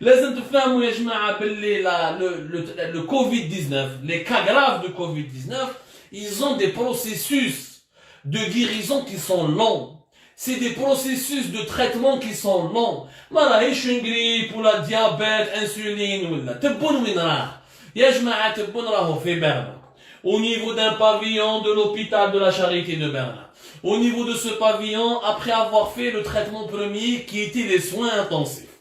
لازم تفهموا يا جماعة باللي le Covid-19, les cas graves de Covid-19, ils ont des processus de guérison qui sont longs. C'est des processus de traitement qui sont longs. ما راهيش une grippe ولا diabète, insuline ولا تبون وين راه. يا جماعة تبون راهو في برنا. Au niveau d'un pavillon de l'hôpital de la Charité de Berlin. Au niveau de ce pavillon, après avoir fait le traitement premier qui était les soins intensifs.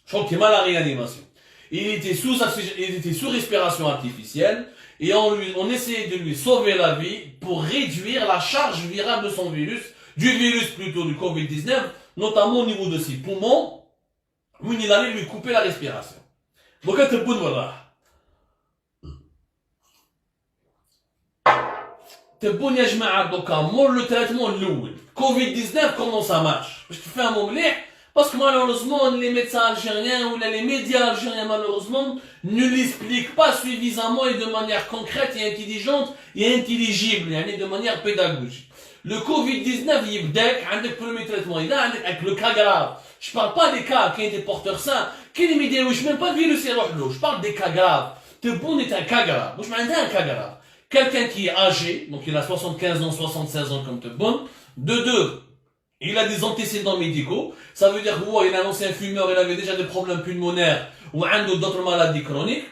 Je crois qu'il est mal à réanimation. Il était sous respiration artificielle et on essayait de lui sauver la vie pour réduire la charge virale de son virus, du virus plutôt du Covid-19, notamment au niveau de ses poumons, où il allait lui couper la respiration. Donc, تبون يا جماعة دوكا مور لو تريتمون الأول كوفيد 19 كومون سا مارش باش تفهموا مليح باسكو مالوروزمون لي ميدسان الجيريان ولا لي ميديا الجيريان مالوروزمون ne l'expliquent pas suffisamment et de manière concrète et intelligente et intelligible يعني de manière pédagogique. Le Covid-19 يبداك عندك premier traitement إذا عندك le cas grave. Je parle pas des cas qui étaient porteurs sains qui ne ميديروش même pas le virus يروح له. Je parle des cas graves. تبون est un cas grave. واش معناتها un cas grave. Quelqu'un qui est âgé, donc il a 75 ans, 76 ans comme Tebboune. De deux, il a des antécédents médicaux. Ça veut dire qu'il est un ancien fumeur, il avait déjà des problèmes pulmonaires ou d'autres maladies chroniques.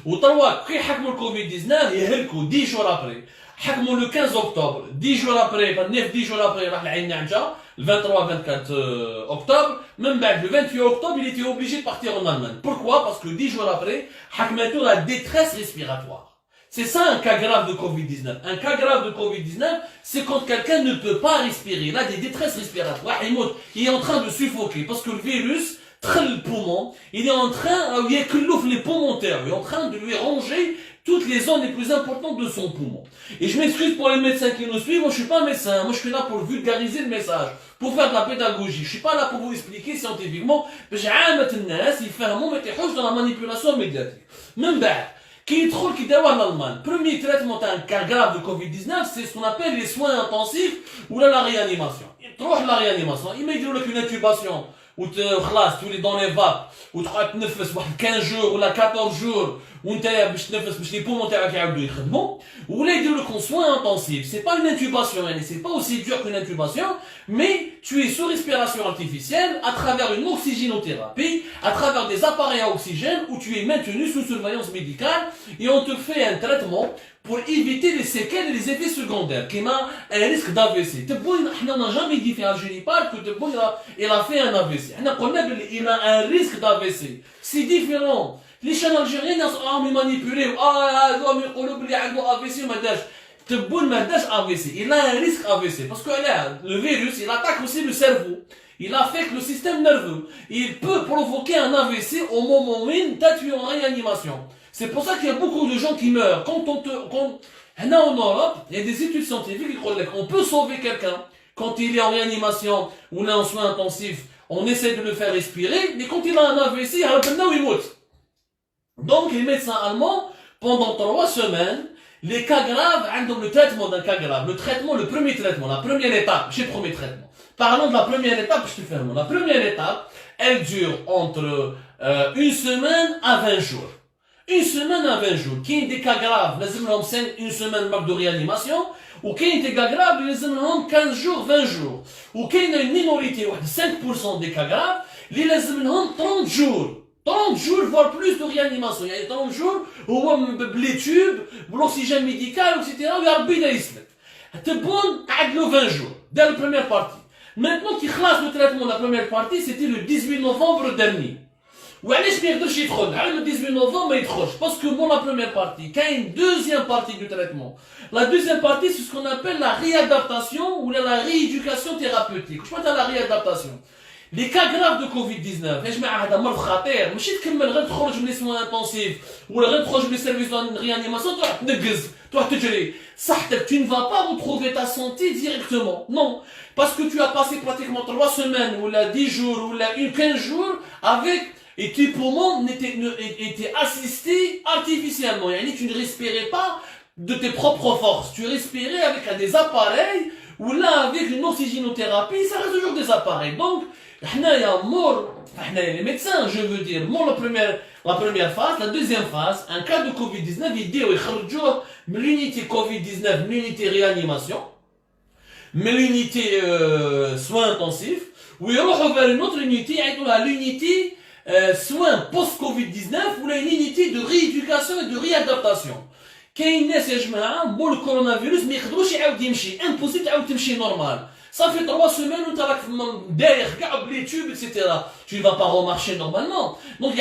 Ou trois, qui حكموا le Covid-19, يهلكوا 10 jours après. حكموا le 15 octobre, 10 jours après, 9-10 jours après, راح لعين نعجة, le 23-24 octobre, même le 28 octobre, il était obligé de partir en Allemagne. Pourquoi? Parce que 10 jours après, حكمته la détresse respiratoire. C'est ça un cas grave de Covid-19. Un cas grave de Covid-19, c'est quand quelqu'un ne peut pas respirer. Il a des détresses respiratoires. Il est en train de suffoquer parce que le virus traîne le poumon. Il est en train, il y a que les poumons terre. Il est en train de lui ronger toutes les zones les plus importantes de son poumon. Et je m'excuse pour les médecins qui nous suivent. Moi, je suis pas médecin. Moi, je suis là pour vulgariser le message, pour faire de la pédagogie. Je suis pas là pour vous expliquer scientifiquement. Je il fait un moment dans la manipulation médiatique. Même qui est trop qui en Allemagne. Premier traitement d'un cas grave de Covid-19, c'est ce qu'on appelle les soins intensifs ou la réanimation. Trop la réanimation. Il met une intubation où tu es dans les vapes, où tu as 15 jours ou 14 jours, où tu as les poumons qui bon, ou là il dit qu'on soin intensif. C'est pas une intubation, c'est pas aussi dur qu'une intubation, mais tu es sous respiration artificielle à travers une oxygénothérapie, à travers des appareils à oxygène où tu es maintenu sous surveillance médicale et on te fait un traitement pour éviter les séquelles et les effets secondaires, qui a un risque d'AVC. On n'a jamais dit à Algérie-Parle que il a fait un AVC. Il a un risque d'AVC. C'est différent. Les chaînes algériennes sont manipulées. AVC, AVC. Il a un risque AVC. Parce que le virus, il attaque aussi le cerveau. Il affecte le système nerveux. Il peut provoquer un AVC au moment où tu es en réanimation. C'est pour ça qu'il y a beaucoup de gens qui meurent. Là en Europe, il y a des études scientifiques qui disent qu'on peut sauver quelqu'un quand il est en réanimation ou là en soins intensifs. On essaie de le faire respirer, mais quand il a un AVC, il meurt. Donc les médecins allemands, pendant 3 semaines, les cas graves, le traitement d'un cas grave, le premier traitement, la première étape, j'ai le premier traitement. Parlons de la première étape, je te fais un mot. La première étape, elle dure entre 1 semaine à 20 jours. 1 semaine à 20 jours. Qui est des cas graves, une semaine de réanimation, ou qui est des cas graves, 15 jours, 20 jours. Ou qui est une minorité, 5% des cas graves, les 30 jours. 30 jours, voire plus de réanimation. Il y a 30 jours où les tubes, l'oxygène médical, etc. Il y a le bon, le 20 jours, dès la première partie. Maintenant qu'il classe le traitement de la première partie, c'était le 18 novembre dernier. وعلاش ما يقدرش يدخل على le 18 novembre ما يدخلش parce que bon la première partie qu'il y a une deuxième partie du traitement. La deuxième partie c'est ce qu'on appelle la réadaptation ou la rééducation thérapeutique. Je parle de la réadaptation. Les cas graves de Covid-19 يا جماعه هذا مرض خطير ماشي تكمل غير تخرج من les soins intensifs ولا غير تخرج من service de réanimation تروح تنقز تروح تجري صحتك tu ne vas pas retrouver ta santé directement non parce que tu as passé pratiquement 3 semaines ou 10 jours ou 15 jours avec et tes poumons étaient assistés artificiellement. Tu ne respirais pas de tes propres forces. Tu respirais avec des appareils ou là avec une oxygénothérapie, ça reste toujours des appareils. Donc, Les médecins, je veux dire, la première phase, la deuxième phase, un cas de Covid-19, ils disent l'unité Covid-19, l'unité réanimation, mais l'unité soins intensifs, ou ils vont vers une autre unité, l'unité soins post-Covid-19, ou une unité de rééducation et de réadaptation. كاين ناس يا جماعه مول الكورونا ما يقدروش يعاود يمشي امبوسيبل تعاود تمشي نورمال صافي 3 semaines وانت راك داير كاع بلي تيوب etc. tu vas pas remarcher normalement donc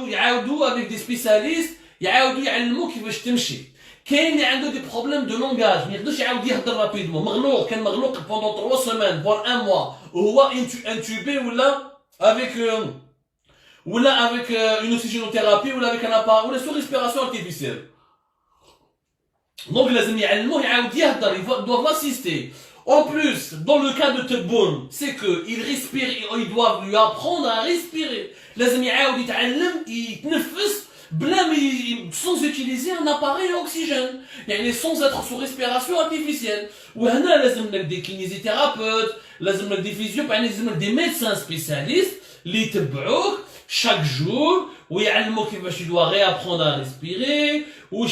يعاودوا avec des spécialistes يعاودوا يعلموك كيفاش تمشي كاين اللي عنده دي بروبليم دو لونغاج ما يقدرش يعاود يهضر رابيدمون مغلوق كان مغلوق pendant 3 semaines voire 1 mois وهو intubé ولا avec une oxygénothérapie ولا avec un appareil ولا sous respiration artificielle. Donc, ils doivent l'assister. En plus, dans le cas de Tebboune, c'est qu'il respire, ils doivent lui apprendre à respirer. Sans utiliser un appareil à oxygène. Sans être sous respiration artificielle. Ou des kinésithérapeutes, des médecins spécialistes, les Tebbouk, chaque jour, tu dois réapprendre à respirer, on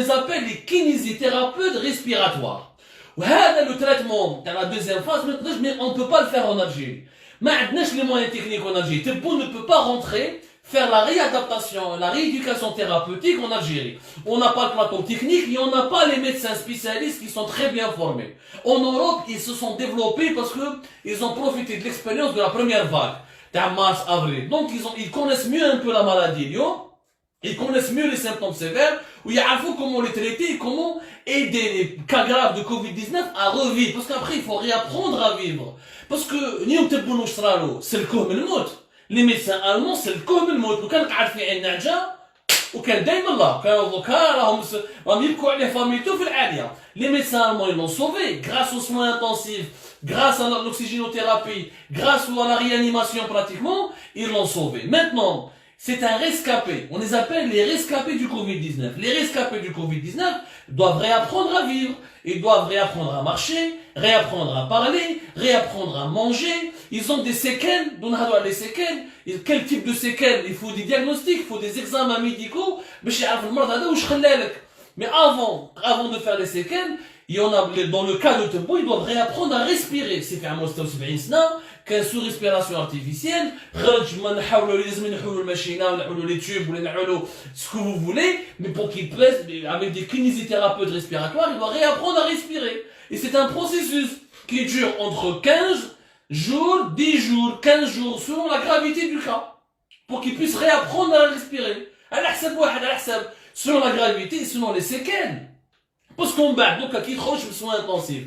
les appelle les kinésithérapeutes respiratoires. Le traitement dans la deuxième phase, mais on ne peut pas le faire en Algérie. Maintenant, les moyens techniques en Algérie, Tebboune ne peut pas rentrer, faire la réadaptation, la rééducation thérapeutique en Algérie. On n'a pas le plateau technique et on n'a pas les médecins spécialistes qui sont très bien formés. En Europe, ils se sont développés parce qu'ils ont profité de l'expérience de la première vague. Mars, avril. Donc ils connaissent mieux un peu la maladie, ils connaissent mieux les symptômes sévères, où ils savent comment les traiter et comment aider les cas graves de Covid-19 à revivre. Parce qu'après, il faut réapprendre à vivre. Parce que, c'est le Kohm el-Mout. Les médecins allemands, c'est le Kohm el-Mout. Ou quand on a fait un naja, ou quand daim Allah, quand on va les familles, tout fait l'alia. Les médecins allemands, ils l'ont sauvé, grâce aux soins intensifs, grâce à l'oxygénothérapie, grâce à la réanimation pratiquement, ils l'ont sauvé. Maintenant, c'est un rescapé. On les appelle les rescapés du Covid-19. Les rescapés du Covid-19 doivent réapprendre à vivre. Ils doivent réapprendre à marcher, réapprendre à parler, réapprendre à manger. Ils ont des séquelles. Les séquelles. Quel type de séquelles? Il faut des diagnostics, il faut des examens médicaux. Mais avant de faire les séquelles, il y en a, dans le cas de Tebboune, ils doivent réapprendre à respirer. C'est fait à Mostar 70 ans, qu'un sous respiration artificielle, les tubes, ce que vous voulez, mais pour qu'ils plaisent, avec des kinésithérapeutes respiratoires, ils doivent réapprendre à respirer. Et c'est un processus qui dure entre 15 jours, 10 jours, 15 jours, selon la gravité du cas. Pour qu'ils puissent réapprendre à respirer. Selon la gravité et selon les séquelles. Parce qu'on bat, donc, qui croche le soin intensif.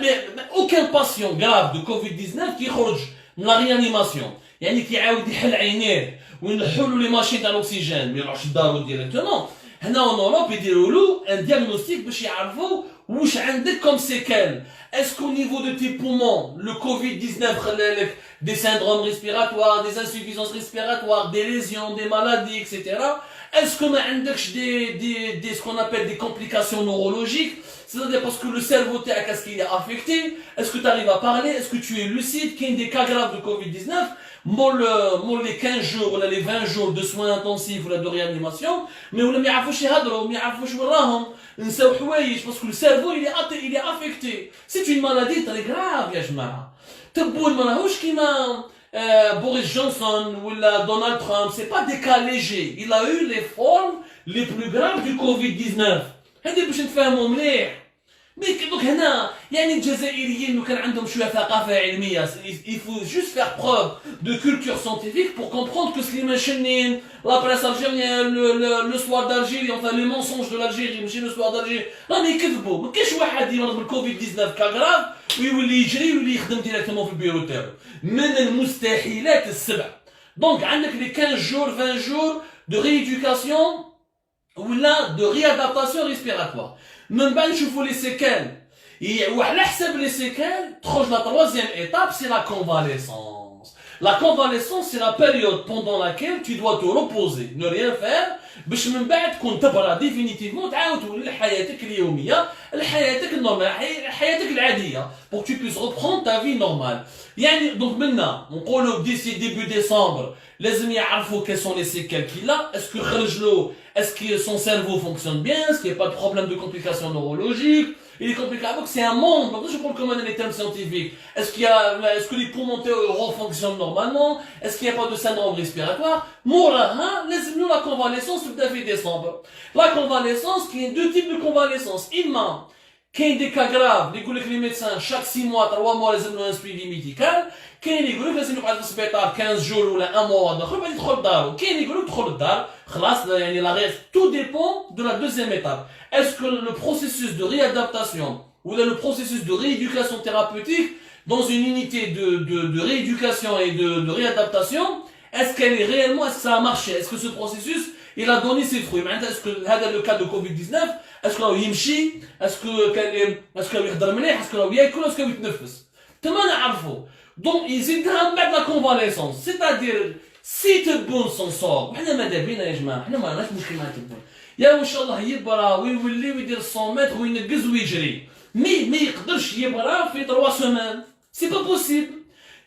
Mais aucun patient grave de Covid-19 qui croche la réanimation. يعني qui a يحل عينيه ونحلوا les machines à l'oxygène mais يروحش لدارو directement. هنا en Europe يديروا له un diagnostic باش يعرفوا واش عندك comme séquelles. Est-ce qu'au niveau de tes poumons, le Covid-19 خلالك des syndromes respiratoires, des insuffisances respiratoires, des lésions, des maladies, etc. Est-ce qu'on a ce qu'on appelle des complications neurologiques? C'est-à-dire parce que le cerveau qu'est-ce qu'il est affecté? Est-ce que tu arrives à parler? Est-ce que tu es lucide? Qu'il y a des cas graves de Covid-19, les 15 jours, ou les 20 jours de soins intensifs ou de réanimation, mais on ne يعرفوش يهضروا, ما يعرفوش وراهم, نساو حوايج parce que le cerveau il est affecté. C'est une maladie très grave يا جماعة. Tebboune ماهوش كيما Boris Johnson ou Donald Trump, c'est pas des cas légers. Il a eu les formes les plus graves du Covid-19. هذه باش نتفاهموا مليح. Mais donc هنا يعني الجزائريين لو كان عندهم شويه ثقافه علميه, il faut juste faire preuve de culture scientifique pour comprendre que Slimane Chennine, la presse algérienne, le soir d'Algérie, enfin les mensonges de l'Algérie, ماشي le soir d'Algérie, راهم يكذبوا. ما كاينش واحد يمرض بالكوفيد 19 كغراف ويولي يجري ويولي يخدم ديريكتومون في البيرو تاعو. من المستحيلات السبع. Donc عندك les 15 jours, 20 jours de rééducation ou là de réadaptation respiratoire. من بعد نشوفوا les séquelles. وعلى حسب les séquelles, la troisième étape, c'est la convalescence. La convalescence, c'est la période pendant laquelle tu dois te reposer, ne rien faire, باش من بعد تكون تبرى ديفينيتيفمون تعاود تولي لحياتك اليوميه لحياتك النورمال حياتك العاديه pour que tu puisses reprendre ta vie normale. يعني دونك منا نقولوا ديسي ديبي ديسمبر لازم يعرفوا quelles sont les séquelles qu'il a, est-ce que خرج له, est-ce que son cerveau fonctionne bien, est-ce qu'il n'y a pas de problème de complications neurologiques. Il est compliqué, c'est un monde, donc je parle comme les termes scientifiques. Est-ce que les poumons fonctionnent normalement? Est-ce qu'il n'y a pas de syndrome respiratoire? Mouraha, laissez-nous la convalescence tout à fait décembre. La convalescence, qui est deux types de convalescence. Imam, qu'il y a des cas graves, les médecins, chaque 6 mois, 3 mois, les ont un suivi médical. Qu'il y a des gens qui ont l'hôpital 15 jours ou 1 mois, donc ils sont dans qu'il y a des gens qui sont dans tout dépend de la deuxième étape. Est-ce que le processus de réadaptation ou le processus de rééducation thérapeutique dans une unité de rééducation et de réadaptation, est-ce qu'elle est réellement, est-ce que ça a marché? Est-ce que ce processus, il a donné ses fruits? Est-ce que c'est le cas de Covid-19? Est-ce qu'il y a يمشي? Est-ce qu'il يهضر مليح? Est-ce qu'il ياكل? Est-ce qu'il يتنفس? تما نعرفوا. Donc ils يزيدها بعد la convalescence, c'est-à-dire si تبون s'en sort, احنا ماذا بينا يا جماعه؟ احنا ما عندناش مشكل مع تبون. يا ان شاء الله يبرا ويولي ويدير 100 متر وينقز ويجري. ما يقدرش يبرا في 3 semaines. C'est pas possible.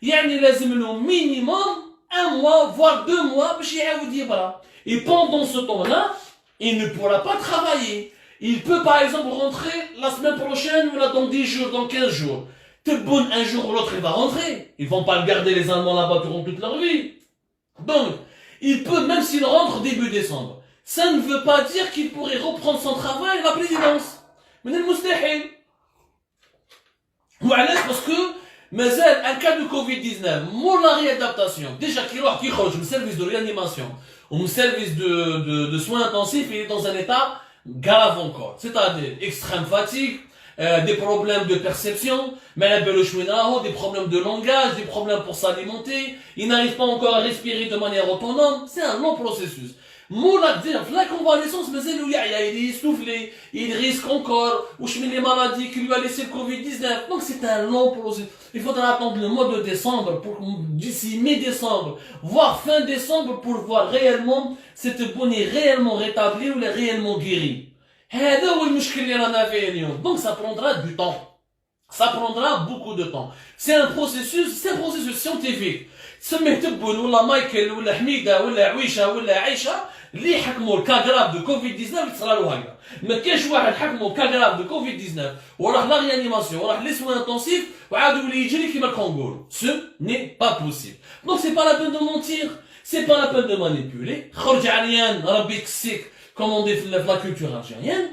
يعني لازم له minimum 1 mois voire 2 mois باش يعاود يبرا. Et pendant ce temps-là, il ne pourra pas travailler. Il peut par exemple rentrer la semaine prochaine ou là dans 10 jours, dans 15 jours. Tebboune, un jour ou l'autre, il va rentrer. Ils vont pas le garder les Allemands là-bas durant toute leur vie. Donc, il peut, même s'il rentre début décembre, ça ne veut pas dire qu'il pourrait reprendre son travail à la présidence. Mais c'est mustahil. Ou alors parce que, mais un cas de Covid-19, pour la réadaptation, déjà qu'il change le service de réanimation, ou le service de soins intensifs, il est dans un état grave encore. C'est-à-dire, extrême fatigue, des problèmes de perception, des problèmes de langage, des problèmes pour s'alimenter, il n'arrive pas encore à respirer de manière autonome, c'est un long processus. La convalescence, mais il est essoufflé, il risque encore, ou les maladies qui lui a laissé le Covid-19, donc c'est un long processus. Il faudra attendre le mois de décembre, d'ici mi-décembre, voire fin décembre, pour voir réellement cette bonne est réellement rétablie ou elle est réellement guérie. Donc ça prendra du temps. Ça prendra beaucoup de temps. C'est un processus scientifique. سميه تبون ولا مايكل ولا حميده ولا عويشه ولا عيشه اللي حكموا الكاغراف دو كوفيد 19 تصرا له هكذا. ما كاينش واحد حكموا الكاغراف دو كوفيد 19 وراح لا ريانيماسيون وراح لي سوان انتونسيف وعاد يولي يجري كيما الكونغورو. Ce n'est pas possible. Donc c'est pas la peine de mentir, c'est pas la peine de manipuler. خرج عريان ربي يكسيك comme on dit la culture algérienne.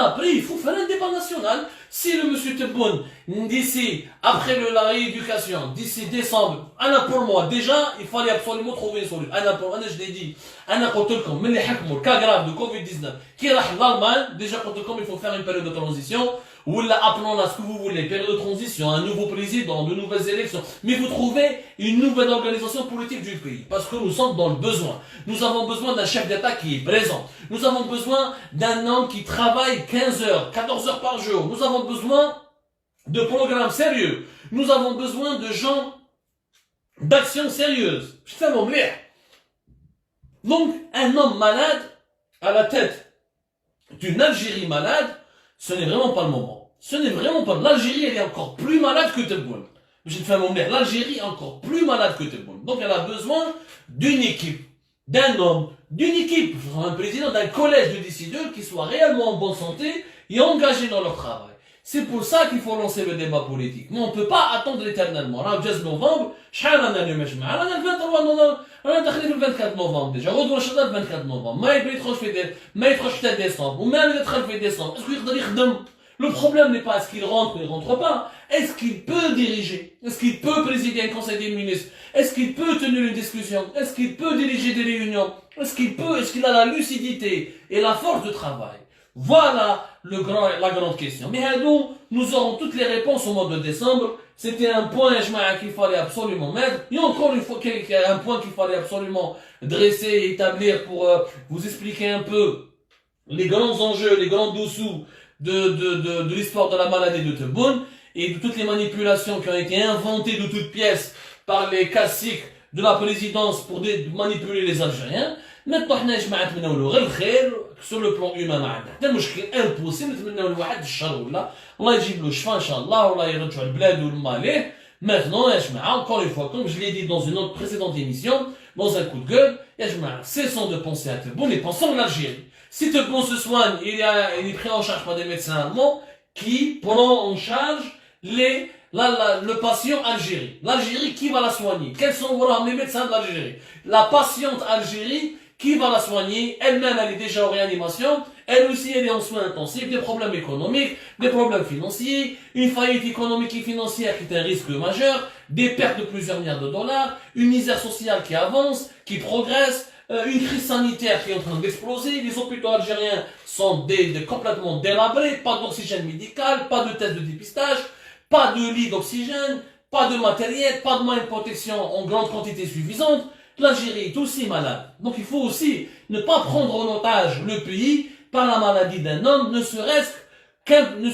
Après, il faut faire un débat national. Si le monsieur Tebboune, d'ici, après la rééducation, d'ici décembre, pour moi, déjà, il fallait absolument trouver une solution. Je l'ai dit, mais les hakmour, cas grave de Covid-19, qui est l'Allemagne, déjà, il faut faire une période de transition, ou appelons-la ce que vous voulez, période de transition, un nouveau président, de nouvelles élections, mais vous trouvez une nouvelle organisation politique du pays, parce que nous sommes dans le besoin. Nous avons besoin d'un chef d'État qui est présent. Nous avons besoin d'un homme qui travaille 15 heures, 14 heures par jour. Nous avons besoin de programmes sérieux. Nous avons besoin de gens d'actions sérieuses. Donc, un homme malade à la tête d'une Algérie malade, ce n'est vraiment pas le moment. Ce n'est vraiment pas. L'Algérie, elle est encore plus malade que Tebboune. L'Algérie est encore plus malade que Tebboune. Donc, elle a besoin d'une équipe, d'un homme, d'une équipe, un président d'un collège de décideurs qui soit réellement en bonne santé et engagé dans leur travail. C'est pour ça qu'il faut lancer le débat politique. Mais on ne peut pas attendre éternellement. Là, le 16 novembre, شحال رانا اليوم يا جماعه؟ رانا 23 نوفمبر، رانا داخلين في 24 نوفمبر ديجا، غدوه ان شاء الله 24 نوفمبر، ما يدخلش حتى ديسمبر، ومام إذا دخل في ديسمبر، اسكو يقدر يخدم؟ Le problème n'est pas est-ce qu'il rentre ou il rentre pas, est-ce qu'il peut diriger, est-ce qu'il peut présider un conseil des ministres, est-ce qu'il peut tenir une discussion, est-ce qu'il peut diriger des réunions, est-ce qu'il a la lucidité et la force de travail. Voilà la grande question. Mais nous aurons toutes les réponses au mois de décembre. C'était un point qu'il fallait absolument mettre. Et encore une fois, un point qu'il fallait absolument dresser et établir pour vous expliquer un peu les grands enjeux, les grands dessous de l'histoire de la maladie de Tebboune et de toutes les manipulations qui ont été inventées de toutes pièces par les caciques de la présidence pour manipuler les Algériens. maintenant حنا يا جماعه نتمناو غير الخير سور لو بلون هيومان ما عندنا حتى مشكل امبوسيبل نتمناو لواحد الشر ولا الله يجيب له الشفاء ان شاء الله والله يرجعوا لبلادو لما ليه. Maintenant, ya jma'a, encore une fois, comme je l'ai dit dans une autre précédente émission, dans un coup de gueule, ya jma'a, cessons de penser à Tebboune et pensons à l'Algérie. Si Tebboune se soigne, il est pris en charge par des médecins allemands qui prend en charge le patient Algérie. L'Algérie, qui va la soigner? Quels sont les médecins de l'Algérie? La patiente Algérie, qui va la soigner? Elle-même, elle est déjà en réanimation. Elle aussi, elle est en soins intensifs, des problèmes économiques, des problèmes financiers, une faillite économique et financière qui est un risque majeur, des pertes de plusieurs milliards de dollars, une misère sociale qui avance, qui progresse, une crise sanitaire qui est en train d'exploser, les hôpitaux algériens sont complètement délabrés, pas d'oxygène médical, pas de tests de dépistage, pas de lit d'oxygène, pas de matériel, pas de moyens de protection en grande quantité suffisante. L'Algérie est aussi malade. Donc il faut aussi ne pas prendre en otage le pays par la maladie d'un homme, ne serait-ce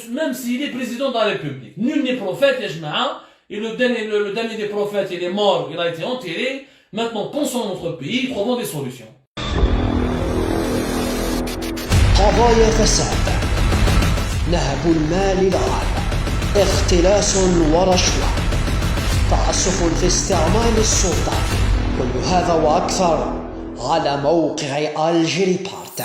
même s'il est président de la République. Nul n'est prophète, ya jma'a, et le dernier des prophètes, il est mort, il a été enterré. Maintenant, pensons à notre pays, trouvons des solutions. قضايا فساد، نهب المال العام، اختلاس ورشوة، تعسف في استعمال السلطة، كل هذا وأكثر على موقع الجيري بارت.